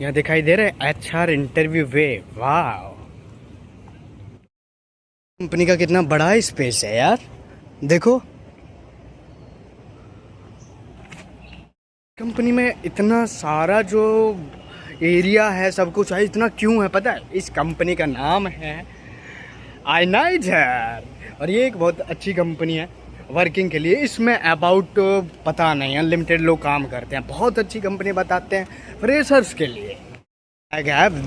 यहाँ दिखाई दे रहा है HR इंटरव्यू वे। वाह, कंपनी का कितना बड़ा स्पेस है यार। देखो कंपनी में इतना सारा जो एरिया है, सब कुछ है, इतना क्यों है पता है? इस कंपनी का नाम है आयनाइजर, और ये एक बहुत अच्छी कंपनी है वर्किंग के लिए। इसमें अबाउट पता नहीं, अनलिमिटेड लोग काम करते हैं, बहुत अच्छी कंपनी बताते हैं फ्रेशर्स के लिए।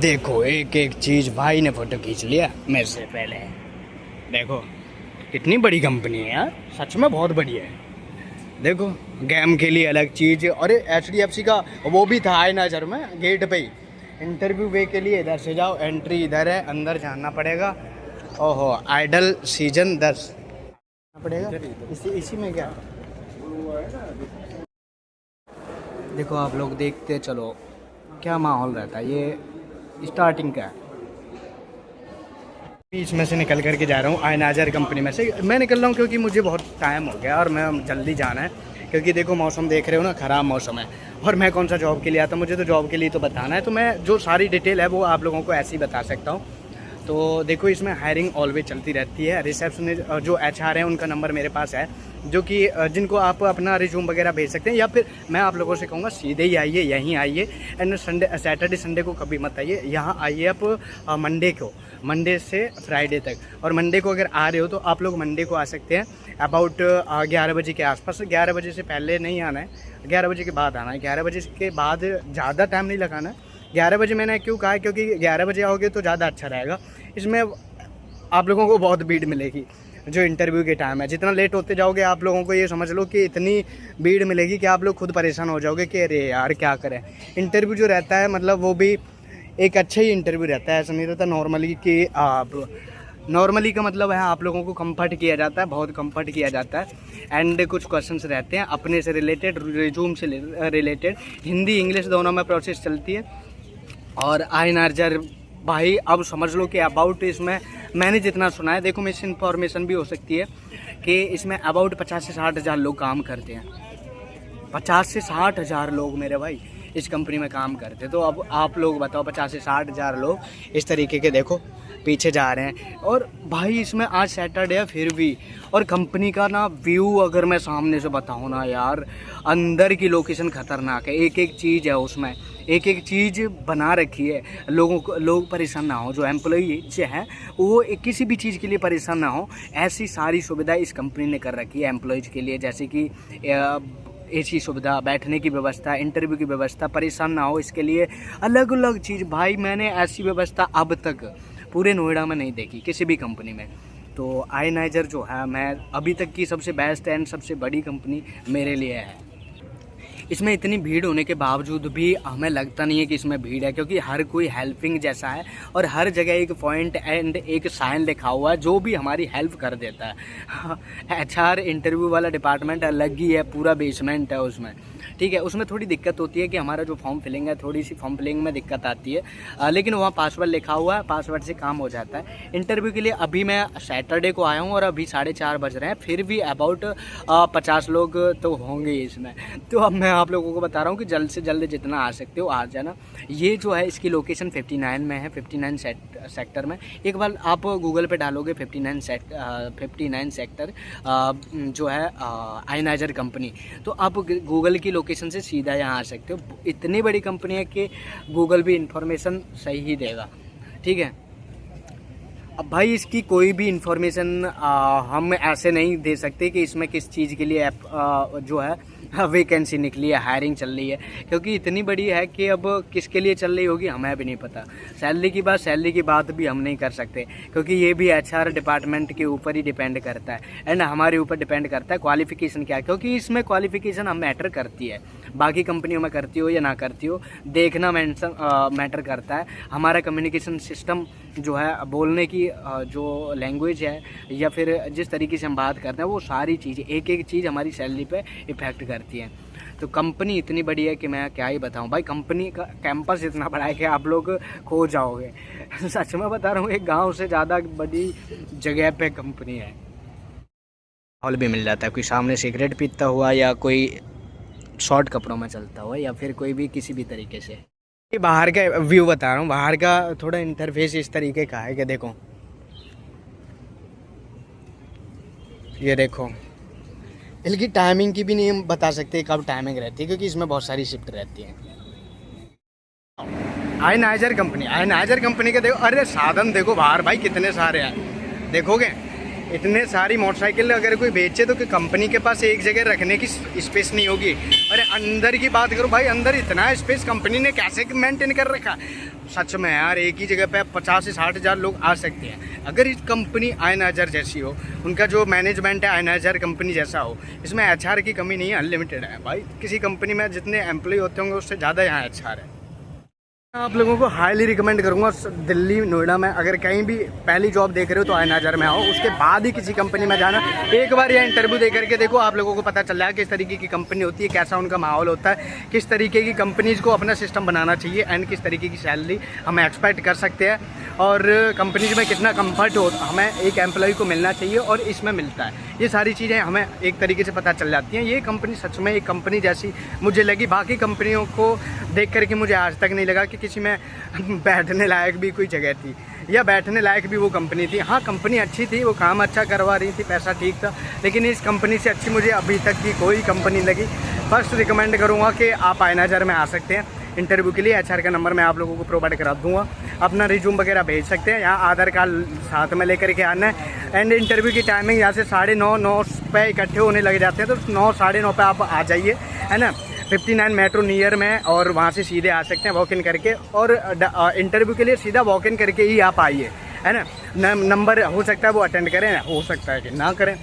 देखो एक एक चीज़, भाई ने फोटो खींच लिया मेरे से पहले। देखो कितनी बड़ी कंपनी है यार, सच में बहुत बढ़िया है। देखो गेम के लिए अलग चीज़, अरे HDFC का वो भी था आयनाइजर में, गेट पे ही। इंटरव्यू वे के लिए इधर से जाओ, एंट्री इधर है, अंदर जाना पड़ेगा। ओहो, आइडल सीजन 10 पड़ेगा इसी में क्या। देखो आप लोग देखते चलो क्या माहौल रहता है। ये स्टार्टिंग का है, इसमें से निकल करके जा रहा हूँ आयनाइजर कंपनी में से। मैं निकल रहा हूँ क्योंकि मुझे बहुत टाइम हो गया और मैं जल्दी जाना है, क्योंकि देखो मौसम देख रहे हो ना, ख़राब मौसम है। और मैं कौन सा जॉब के लिए आता, मुझे तो जॉब के लिए तो बताना है, तो मैं जो सारी डिटेल है वो आप लोगों को ऐसे ही बता सकता हूँ। तो देखो इसमें हायरिंग ऑलवेज चलती रहती है। रिसेप्शनिस्ट जो HR है उनका नंबर मेरे पास है, जो कि जिनको आप अपना रिज्यूम वगैरह भेज सकते हैं, या फिर मैं आप लोगों से कहूँगा सीधे ही आइए, यहीं आइए। एंड सैटरडे संडे को कभी मत आइए, यहाँ आइए आप मंडे को, मंडे से फ्राइडे तक। और मंडे को अगर आ रहे हो तो आप लोग मंडे को आ सकते हैं अबाउट 11 बजे के आसपास। 11 बजे से पहले नहीं आना है, 11 बजे के बाद आना है। 11 बजे के बाद ज़्यादा टाइम नहीं लगाना है। 11 बजे मैंने क्यों कहा है, क्योंकि 11 बजे आओगे तो ज़्यादा अच्छा रहेगा। इसमें आप लोगों को बहुत भीड़ मिलेगी जो इंटरव्यू के टाइम है। जितना लेट होते जाओगे आप लोगों को ये समझ लो कि इतनी भीड़ मिलेगी कि आप लोग खुद परेशान हो जाओगे कि अरे यार क्या करें। इंटरव्यू जो रहता है मतलब वो भी एक अच्छा ही इंटरव्यू रहता है, ऐसा नहीं रहता नॉर्मली कि आप नॉर्मली का मतलब है आप लोगों को कंफर्ट किया जाता है, बहुत कंफर्ट किया जाता है। एंड कुछ क्वेश्चंस रहते हैं अपने से रिलेटेड, रिज्यूम से रिलेटेड, हिंदी इंग्लिश दोनों में प्रोसेस चलती है। और आयनाइजर भाई अब समझ लो कि अबाउट इसमें मैंने जितना सुना है, देखो मिस इन्फॉर्मेशन भी हो सकती है, कि इसमें अबाउट 50 से 60 हज़ार लोग काम करते हैं। 50 से 60 हज़ार लोग मेरे भाई इस कंपनी में काम करते। तो अब आप लोग बताओ 50 से 60 हज़ार लोग इस तरीके के देखो पीछे जा रहे हैं। और भाई इसमें आज सैटरडे है फिर भी, और कंपनी का ना व्यू अगर मैं सामने से बताऊँ ना यार, अंदर की लोकेशन ख़तरनाक है। एक एक चीज़ है उसमें, एक एक चीज़ बना रखी है, लोग परेशान ना हो, जो एम्प्लॉई हैं वो किसी भी चीज़ के लिए परेशान ना हो, ऐसी सारी सुविधा इस कंपनी ने कर रखी है एम्प्लॉयज़ के लिए। जैसे कि AC सुविधा, बैठने की व्यवस्था, इंटरव्यू की व्यवस्था, परेशान ना हो इसके लिए अलग अलग चीज़। भाई मैंने ऐसी व्यवस्था अब तक पूरे नोएडा में नहीं देखी किसी भी कंपनी में। तो आयनाइजर जो है मैं अभी तक की सबसे बेस्ट एंड सबसे बड़ी कंपनी मेरे लिए है। इसमें इतनी भीड़ होने के बावजूद भी हमें लगता नहीं है कि इसमें भीड़ है, क्योंकि हर कोई हेल्पिंग जैसा है, और हर जगह एक पॉइंट एंड एक साइन लिखा हुआ है जो भी हमारी हेल्प कर देता है। HR इंटरव्यू वाला डिपार्टमेंट अलग ही है, पूरा बेसमेंट है उसमें, ठीक है। उसमें थोड़ी दिक्कत होती है कि हमारा जो फॉर्म फिलिंग है, थोड़ी सी फॉर्म फिलिंग में दिक्कत आती है, लेकिन वहाँ पासवर्ड लिखा हुआ है, पासवर्ड से काम हो जाता है। इंटरव्यू के लिए अभी मैं सैटरडे को आया हूँ और अभी 4:30 बज रहे हैं, फिर भी अबाउट 50 लोग तो होंगे इसमें। तो अब मैं आप लोगों को बता रहा हूँ कि जल्द से जल्द जितना आ सकते हो आ जाना। ये जो है इसकी लोकेशन 59 में है, 59 सेक्टर में। एक बार आप गूगल पे डालोगे 59 सेक्टर जो है आयनाइजर कंपनी, तो आप गूगल की लोकेशन से सीधा यहाँ आ सकते हो। इतनी बड़ी कंपनी है कि गूगल भी इंफॉर्मेशन सही ही देगा, ठीक है। अब भाई इसकी कोई भी इंफॉर्मेशन हम ऐसे नहीं दे सकते कि इसमें किस चीज़ के लिए जो है वैकेंसी निकली है, हायरिंग चल रही है, क्योंकि इतनी बड़ी है कि अब किसके लिए चल रही होगी हमें भी नहीं पता। सैलरी की बात भी हम नहीं कर सकते, क्योंकि ये भी HR डिपार्टमेंट के ऊपर ही डिपेंड करता है, एंड हमारे ऊपर डिपेंड करता है क्वालिफ़िकेशन क्या है, क्योंकि इसमें क्वालिफ़िकेशन हम मैटर करती है। बाकी कंपनियों में करती हो या ना करती हो, देखना मैटर करता है। हमारा कम्युनिकेशन सिस्टम जो है, बोलने की जो लैंग्वेज है, या फिर जिस तरीके से हम बात करते हैं, वो सारी चीज़ एक एक चीज़ हमारी सैलरी पे इफ़ेक्ट करती है। तो कंपनी इतनी बड़ी है कि मैं क्या ही बताऊं भाई। कंपनी का कैंपस इतना बड़ा है कि आप लोग खो जाओगे। सच में बता रहा हूँ, एक गांव से ज़्यादा बड़ी जगह पे कंपनी है। हॉल भी मिल जाता है, कोई सामने सिगरेट पीता हुआ, या कोई शॉर्ट कपड़ों में चलता हुआ, या फिर कोई भी किसी भी तरीके से। ये बाहर का व्यू बता रहा हूँ, बाहर का थोड़ा इंटरफेस इस तरीके का है कि देखो, ये देखो, इसकी टाइमिंग की भी नहीं हम बता सकते कब टाइमिंग रहती है, क्योंकि इसमें बहुत सारी शिफ्ट रहती हैं। आयनाइजर कंपनी के देखो, अरे साधन देखो बाहर भाई कितने सारे हैं, देखोगे इतने सारी मोटरसाइकिल अगर कोई बेचे तो कि कंपनी के पास एक जगह रखने की स्पेस नहीं होगी। अरे अंदर की बात करो भाई, अंदर इतना स्पेस कंपनी ने कैसे मेंटेन कर रखा, सच में यार एक ही जगह पे 50 से 60 हज़ार लोग आ सकते हैं। अगर इस कंपनी आयनाइजर जैसी हो, उनका जो मैनेजमेंट है आयनाइजर कंपनी जैसा हो, इसमें HR की कमी नहीं है, अनलिमिटेड है भाई। किसी कंपनी में जितने एम्प्लॉय होते होंगे उससे ज़्यादा यहाँ HR है। आप लोगों को हाईली रिकमेंड करूंगा दिल्ली नोएडा में अगर कहीं भी पहली जॉब देख रहे हो तो आयनाइजर में आओ, उसके बाद ही किसी कंपनी में जाना। एक बार यह इंटरव्यू दे करके देखो, आप लोगों को पता चल जाएगा किस तरीके की कंपनी होती है, कैसा उनका माहौल होता है, किस तरीके की कंपनीज़ को अपना सिस्टम बनाना चाहिए एंड किस तरीके की सैलरी हम एक्सपेक्ट कर सकते हैं, और कंपनीज में कितना कंफर्ट हो हमें एक एम्प्लॉय को मिलना चाहिए और इसमें मिलता है। ये सारी चीज़ें हमें एक तरीके से पता चल जाती हैं। ये कंपनी सच में एक कंपनी जैसी मुझे लगी, बाकी कंपनियों को देख करके मुझे आज तक नहीं लगा कि किसी में बैठने लायक भी कोई जगह थी या बैठने लायक भी वो कंपनी थी। हाँ कंपनी अच्छी थी, वो काम अच्छा करवा रही थी, पैसा ठीक था, लेकिन इस कंपनी से अच्छी मुझे अभी तक की कोई कंपनी लगी। फर्स्ट रिकमेंड करूँगा कि आप आयनाइजर में आ सकते हैं इंटरव्यू के लिए। HR का नंबर मैं आप लोगों को प्रोवाइड करा दूंगा, अपना रिज्यूम वगैरह भेज सकते हैं। यहाँ आधार कार्ड साथ में लेकर के आना है एंड इंटरव्यू की टाइमिंग यहाँ से 9:30 पे इकट्ठे होने लग जाते हैं, तो 9 साढ़े 9 पे आप आ जाइए, है ना। 59 मेट्रो नियर में, और वहाँ से सीधे आ सकते हैं वॉक इन करके, और इंटरव्यू के लिए सीधा वॉक इन करके ही आप आइए, है ना। नंबर हो सकता है वो अटेंड करें, हो सकता है कि ना करें।